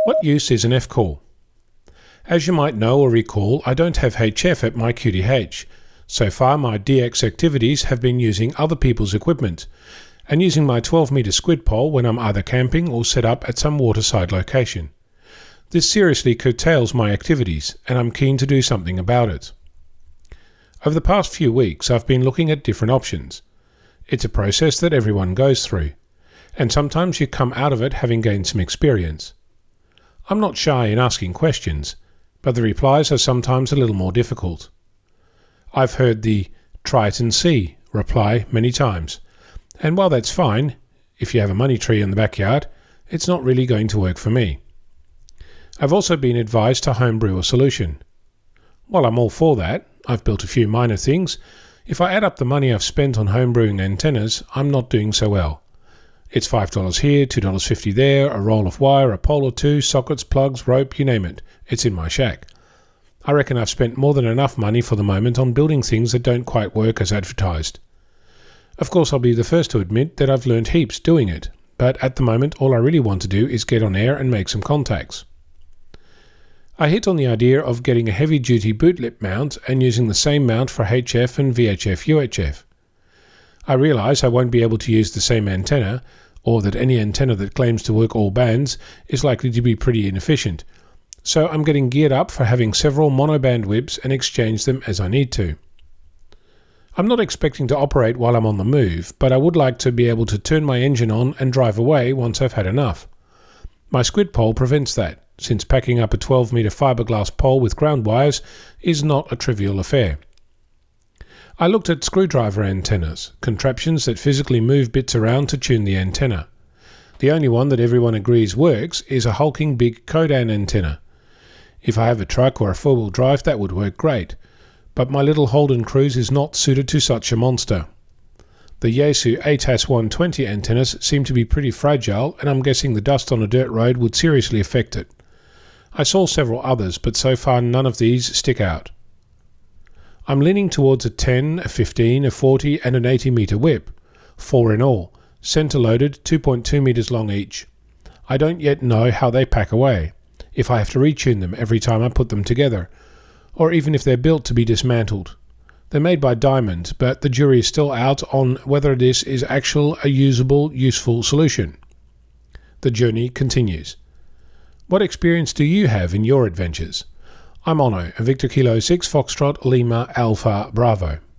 What use is an F-call? As you might know or recall, I don't have HF at my QTH. So far my DX activities have been using other people's equipment and using my 12-metre squid pole when I'm either camping or set up at some waterside location. This seriously curtails my activities and I'm keen to do something about it. Over the past few weeks I've been looking at different options. It's a process that everyone goes through, and sometimes you come out of it having gained some experience. I'm not shy in asking questions, but the replies are sometimes a little more difficult. I've heard the "try it and see" reply many times, and while that's fine, if you have a money tree in the backyard, it's not really going to work for me. I've also been advised to homebrew a solution. While I'm all for that, I've built a few minor things. If I add up the money I've spent on homebrewing antennas, I'm not doing so well. It's $5 here, $2.50 there, a roll of wire, a pole or two, sockets, plugs, rope, you name it. It's in my shack. I reckon I've spent more than enough money for the moment on building things that don't quite work as advertised. Of course, I'll be the first to admit that I've learned heaps doing it, but at the moment all I really want to do is get on air and make some contacts. I hit on the idea of getting a heavy-duty bootlip mount and using the same mount for HF and VHF-UHF. I realise I won't be able to use the same antenna, or that any antenna that claims to work all bands is likely to be pretty inefficient, so I'm getting geared up for having several monoband whips and exchange them as I need to. I'm not expecting to operate while I'm on the move, but I would like to be able to turn my engine on and drive away once I've had enough. My squid pole prevents that, since packing up a 12-metre fiberglass pole with ground wires is not a trivial affair. I looked at screwdriver antennas, contraptions that physically move bits around to tune the antenna. The only one that everyone agrees works is a hulking big Codan antenna. If I have a truck or a four-wheel drive, that would work great, but my little Holden Cruise is not suited to such a monster. The Yaesu ATAS 120 antennas seem to be pretty fragile, and I'm guessing the dust on a dirt road would seriously affect it. I saw several others, but so far none of these stick out. I'm leaning towards a 10, a 15, a 40 and an 80 metre whip, 4 in all, centre loaded, 2.2 metres long each. I don't yet know how they pack away, if I have to retune them every time I put them together, or even if they're built to be dismantled. They're made by Diamond, but the jury is still out on whether this is actually a usable, useful solution. The journey continues. What experience do you have in your adventures? I'm Onno, a Victor Kilo 6 Foxtrot Lima Alpha Bravo.